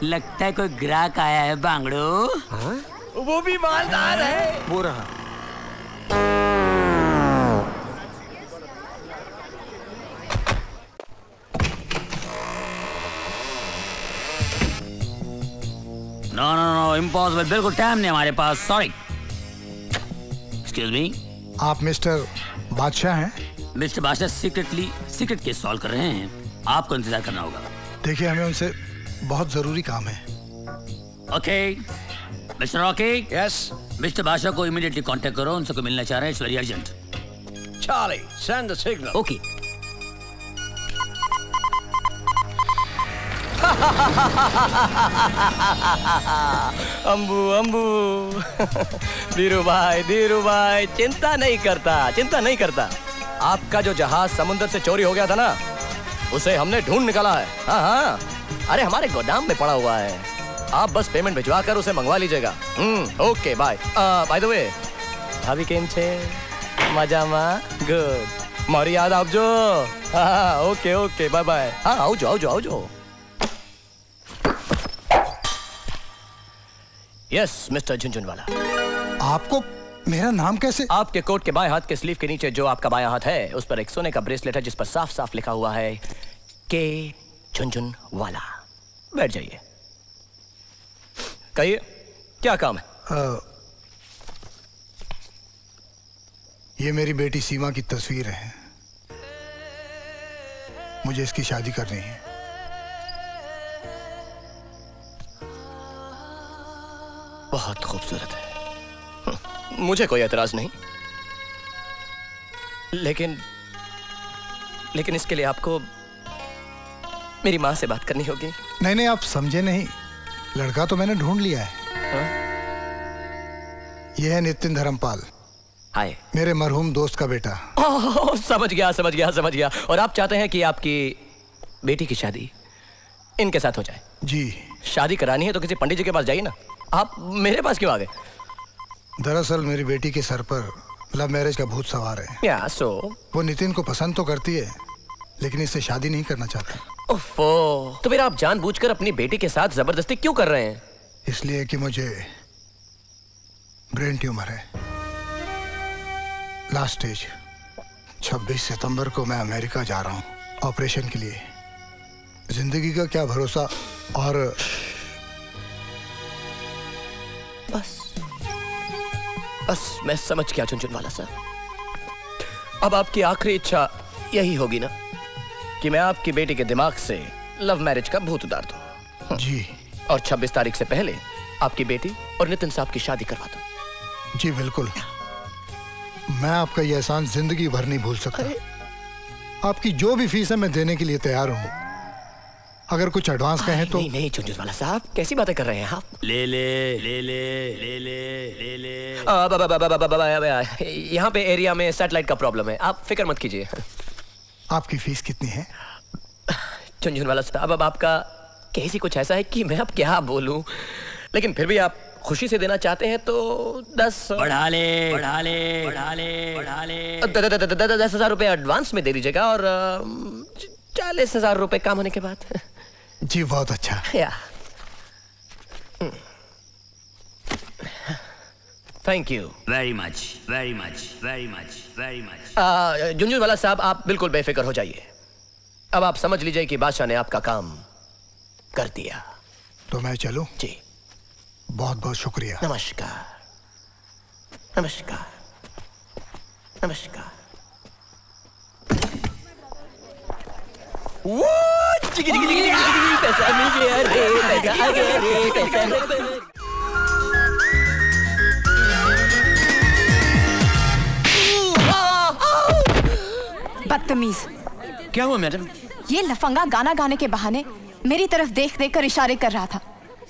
लगता है कोई ग्राहक आया है बांगड़ो। हाँ? वो भी मालदार है। वो रहा। नो नो नो इम्पॉसिबल, बिल्कुल टाइम नहीं हमारे पास, सॉरी। एक्सक्यूज मी, आप मिस्टर बादशाह हैं? मिस्टर बादशाह सीक्रेट केस सॉल्व कर रहे हैं, आपको इंतजार करना होगा। देखिए हमें उनसे बहुत जरूरी काम है। Okay mister Rocky. Yes. Mister बादशाह को इमीडिएटली कांटेक्ट करो, उनसे कोई मिलना चाह रहे हैं, it's very urgent. Charlie, send the signal. Okay. Ambu Ambu Dhiru भाई चिंता नहीं करता। आपका जो जहाज समुद्र से चोरी हो गया था ना, उसे हमने ढूंढ निकाला है। हाँ, अरे हमारे गोदाम में पड़ा हुआ है। आप बस पेमेंट भिजवा कर उसे मंगवा लीजिएगा। Okay bye. By the way, भाभी केम छे? मजामा? गुड। मारी याद आवजो। हाँ, ओके बाय बाय। हाँ, आवजो। Yes mister Jhunjhunwala. आपको मेरा नाम कैसे? आपके कोट के बाएं हाथ के स्लीव के नीचे जो आपका बायां हाथ है, उस पर एक सोने का ब्रेसलेट है जिस पर साफ साफ लिखा हुआ है के झुनझुनवाला। बैठ जाइए। कहिए क्या काम है? ये मेरी बेटी सीमा की तस्वीर है, मुझे इसकी शादी करनी है। बहुत खूबसूरत है, मुझे कोई एतराज नहीं, लेकिन इसके लिए आपको मेरी माँ से बात करनी होगी। नहीं, आप समझे नहीं, लड़का तो मैंने ढूंढ लिया है। यह है नितिन धर्मपाल। हाय। मेरे मरहूम दोस्त का बेटा। समझ गया। और आप चाहते हैं कि आपकी बेटी की शादी इनके साथ हो जाए? जी। शादी करानी है तो किसी पंडित जी के पास जाइए ना, आप मेरे पास क्यों आ गए? दरअसल मेरी बेटी के सर पर लव मैरिज का भूत सवार है। वो नितिन को पसंद तो करती है, लेकिन इससे शादी नहीं करना चाहती। ओफो, तो फिर आप जानबूझकर अपनी बेटी के साथ जबरदस्ती क्यों कर रहे हैं? इसलिए कि मुझे ब्रेन ट्यूमर है, लास्ट स्टेज। 26 सितंबर को मैं अमेरिका जा रहा हूँ ऑपरेशन के लिए। जिंदगी का क्या भरोसा। और बस मैं समझ गया झुनझुनवाला साहब। अब आपकी आखिरी इच्छा यही होगी ना कि मैं आपकी बेटी के दिमाग से लव मैरिज का भूत उतार दूं? जी। और 26 तारीख से पहले आपकी बेटी और नितिन साहब की शादी करवा दूं? जी बिल्कुल। मैं आपका यह एहसान जिंदगी भर नहीं भूल सकता। आपकी जो भी फीस है मैं देने के लिए तैयार हूँ। अगर कुछ एडवांस कहें तो। नहीं झुनझुनवाला साहब, कैसी बातें कर रहे हैं आप? ले यहाँ पे एरिया में सैटेलाइट का प्रॉब्लम है, आप फिक्र मत कीजिए। आपकी फीस कितनी है? झुनझुनवाला साहब, अब आपका कैसी कुछ ऐसा है कि मैं अब क्या बोलूं, लेकिन फिर भी आप खुशी से देना चाहते हैं तो 10,000 रुपए एडवांस में दे दीजिएगा और 40,000 रुपए काम होने के बाद। जी बहुत अच्छा। Thank you very much. Jhunjhunwala साहब, आप बिल्कुल बेफिक्र हो जाइए। अब आप समझ लीजिए कि बादशाह ने आपका काम कर दिया। तो मैं चलूं? जी। बहुत बहुत शुक्रिया। नमस्कार। पैसा मिल गया रे, पैसा आ गया रे, पैसा। बदतमीज। क्या हुआ मैडम? ये लफंगा गाना गाने के बहाने मेरी तरफ देख देख कर इशारे कर रहा था,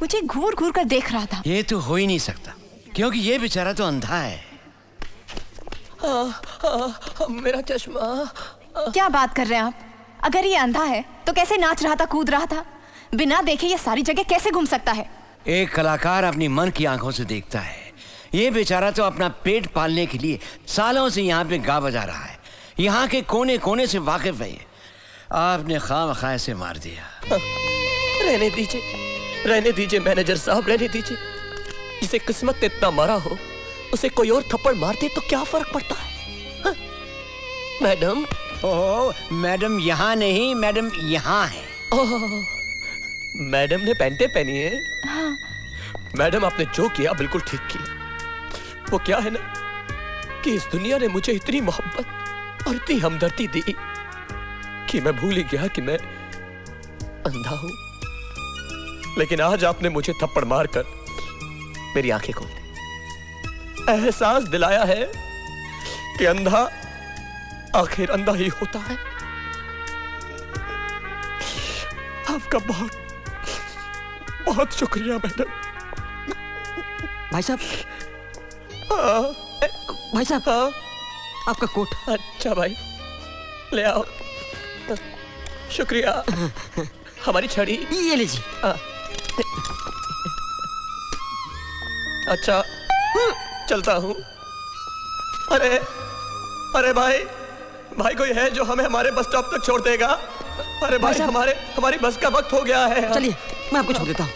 मुझे घूर घूर कर देख रहा था। ये तो हो ही नहीं सकता, क्योंकि ये बेचारा तो अंधा है। मेरा चश्मा। क्या बात कर रहे हैं आप? अगर ये अंधा है तो कैसे नाच रहा था, कूद रहा था? बिना देखे ये सारी जगह कैसे घूम सकता है? एक कलाकार अपनी मन की आंखों से देखता है। ये बेचारा तो अपना पेट पालने के लिए सालों से यहाँ पे गा बजा रहा है, यहाँ के कोने कोने से वाकिफ है। आपने खामखा से मार दिया। रहने दीजिए मैनेजर साहब, रहने दीजिए। जिसे किस्मत ने इतना मारा हो उसे कोई और थप्पड़ मारते तो क्या फर्क पड़ता है? हाँ? मैडम। ओह मैडम यहाँ नहीं, मैडम यहाँ है। मैडम ने पैंटे पहनी है। हाँ। मैडम आपने जो किया बिल्कुल ठीक किया। वो क्या है ना कि इस दुनिया ने मुझे इतनी मोहब्बत और इतनी हमदर्दी दी कि मैं भूल ही गया कि मैं अंधा हूं। लेकिन आज आपने मुझे थप्पड़ मारकर मेरी आंखें खोल दी, एहसास दिलाया है कि अंधा आखिर अंधा ही होता है। आपका बहुत बहुत शुक्रिया मैडम। भाई साहब, भाई साहब, आपका कोट। अच्छा भाई, ले आओ। शुक्रिया। हमारी छड़ी ये लीजिए। अच्छा, चलता हूँ। अरे अरे भाई, भाई कोई है जो हमें हमारे बस स्टॉप तक छोड़ देगा? अरे भाई हमारी बस का वक्त हो गया है। चलिए मैं आपको छोड़ देता हूँ।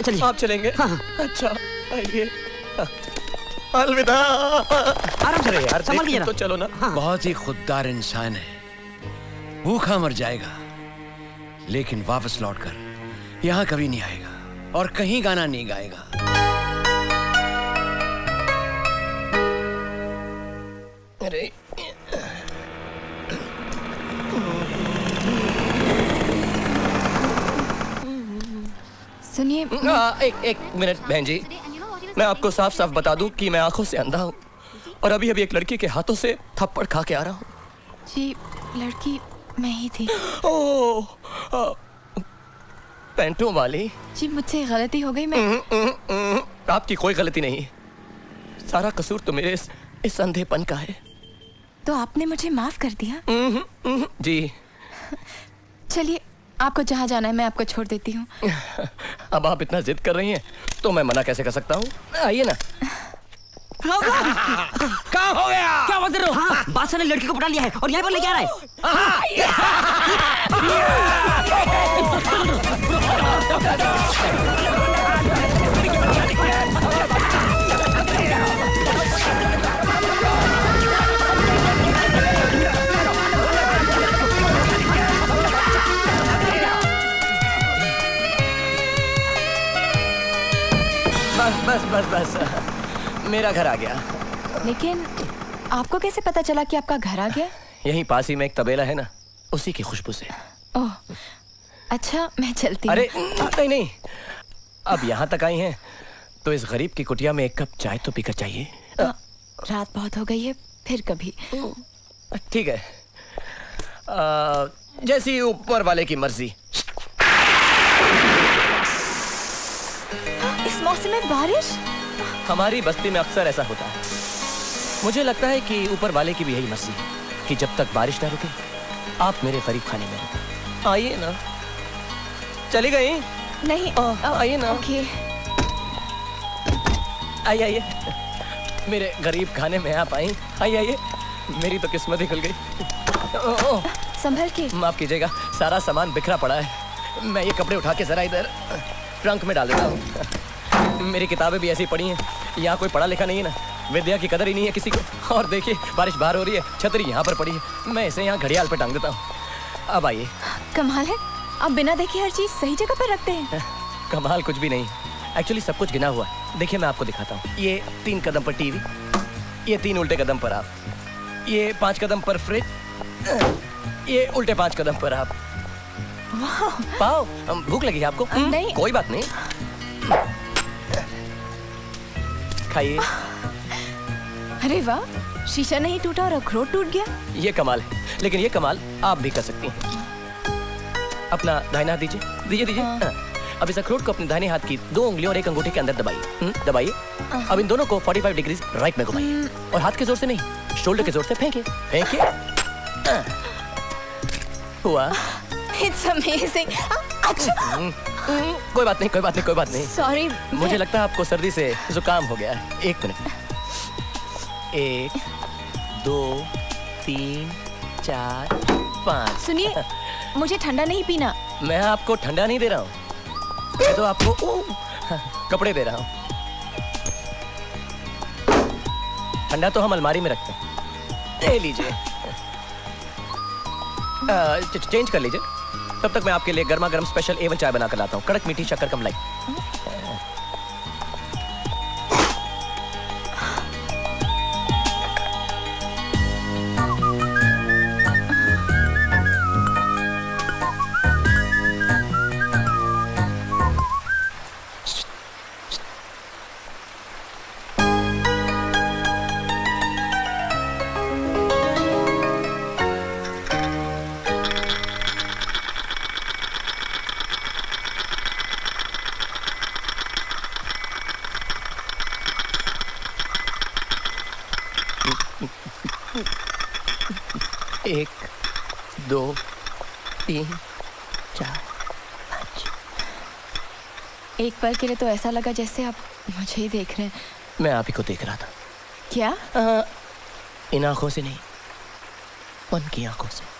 चलिए। आप चलेंगे? हाँ। अच्छा आइए। अलविदा। आराम से यार, संभाल लीजिए ना। तो चलो ना। हाँ। बहुत ही खुददार इंसान है, भूखा मर जाएगा लेकिन वापस लौटकर यहाँ कभी नहीं आएगा और कहीं गाना नहीं गाएगा। अरे सुनिए। एक मिनट बहन जी, मैं आपको साफ साफ बता दूं कि मैं आंखों से अंधा हूं और अभी अभी एक लड़की के हाथों से थप्पड़ खा के आ रहा हूं। जी लड़की मैं ही थी। ओह, पैंटों वाली। जी मुझसे गलती हो गई। मैं आपकी कोई गलती नहीं, सारा कसूर तो मेरे इस अंधेपन का है। तो आपने मुझे माफ कर दिया? जी। चलिए आपको जहाँ जाना है मैं आपको छोड़ देती हूँ। अब आप इतना जिद कर रही हैं तो मैं मना कैसे कर सकता हूँ? आइए ना। कहाँ हो गया? क्या बात कर रहे हो? हाँ, बादशाह ने लड़की को पटा लिया है और यहाँ पर लेके आ रहा है। बस बस बस बस, मेरा घर आ गया। लेकिन आपको कैसे पता चला कि आपका घर आ गया? यहीं पास ही में एक तबेला है ना, उसी की खुशबू से। ओह अच्छा, मैं चलती हूँ। अरे नहीं नहीं, अब यहाँ तक आई हैं तो इस गरीब की कुटिया में एक कप चाय तो पीकर चाहिए। रात बहुत हो गई है, फिर कभी। ठीक है, जैसी ऊपर वाले की मर्जी। इस मौसम में बारिश? हमारी बस्ती में अक्सर ऐसा होता है। मुझे लगता है कि ऊपर वाले की भी यही मर्जी है कि जब तक बारिश ना रुके आप मेरे करीब खाने में रुके। आइए ना। चली गई? नहीं। आइए ना। ओके। आइए आइए, मेरे गरीब खाने में आप आई। आइए आइए, मेरी तो किस्मत ही खुल गई। संभल के। माफ कीजिएगा, सारा सामान बिखरा पड़ा है। मैं ये कपड़े उठा के जरा इधर ट्रंक में डाल देता हूँ। मेरी किताबें भी ऐसी पड़ी हैं, यहाँ कोई पढ़ा लिखा नहीं है ना, विद्या की कदर ही नहीं है किसी को। और देखिए बारिश बाहर हो रही है, छतरी यहाँ पर पड़ी है, मैं इसे यहाँ घड़ियाल पे टांग देता हूँ। अब आइए। कमाल है, आप बिना देखे हर चीज सही जगह पर रखते हैं। कमाल कुछ भी नहीं, एक्चुअली सब कुछ गिना हुआ है। देखिए मैं आपको दिखाता हूँ। ये 3 कदम पर टीवी, ये 3 उल्टे कदम पर आप, ये 5 कदम पर फ्रिज, ये उल्टे 5 कदम पर आप। पाओ, भूख लगी है आपको? नहीं। कोई बात नहीं, खाइए। अरे वाह, शीशा नहीं टूटा और अखरोट टूट गया। ये कमाल है, लेकिन ये कमाल आप भी कर सकती हैं। अपना दाहिना हाथ दीजिए, दीजिए दीजिए। अब इस अखरोट को अपने दाहिने हाथ की 2 उंगलियों और 1 अंगूठे के अंदर दबाइए। दबाइए। अब इन दोनों को 45 डिग्री राइट में घुमाइए और हाथ के जोर से नहीं, शोल्डर के जोर से फेंकिए। फेंकिए। हुआ? It's amazing. अच्छा। कोई बात नहीं, कोई बात नहीं, कोई बात नहीं। Sorry, मुझे लगता है आपको सर्दी से जुकाम हो गया है। 1 मिनट। 1 2 3 4 5। सुनिए, मुझे ठंडा नहीं पीना। मैं आपको ठंडा नहीं दे रहा हूँ, मैं तो आपको कपड़े दे रहा हूँ। ठंडा तो हम अलमारी में रखते हैं, ले लीजिए। चेंज कर लीजिए, तब तक मैं आपके लिए गर्मा गर्म स्पेशल A1 चाय बना कर लाता हूँ, कड़क मीठी शक्कर कम लाई। एक, दो, तीन, चार, पाँच। एक पल के लिए तो ऐसा लगा जैसे आप मुझे ही देख रहे हैं। मैं आप ही को देख रहा था। क्या? इन आंखों से नहीं, उनकी आंखों से।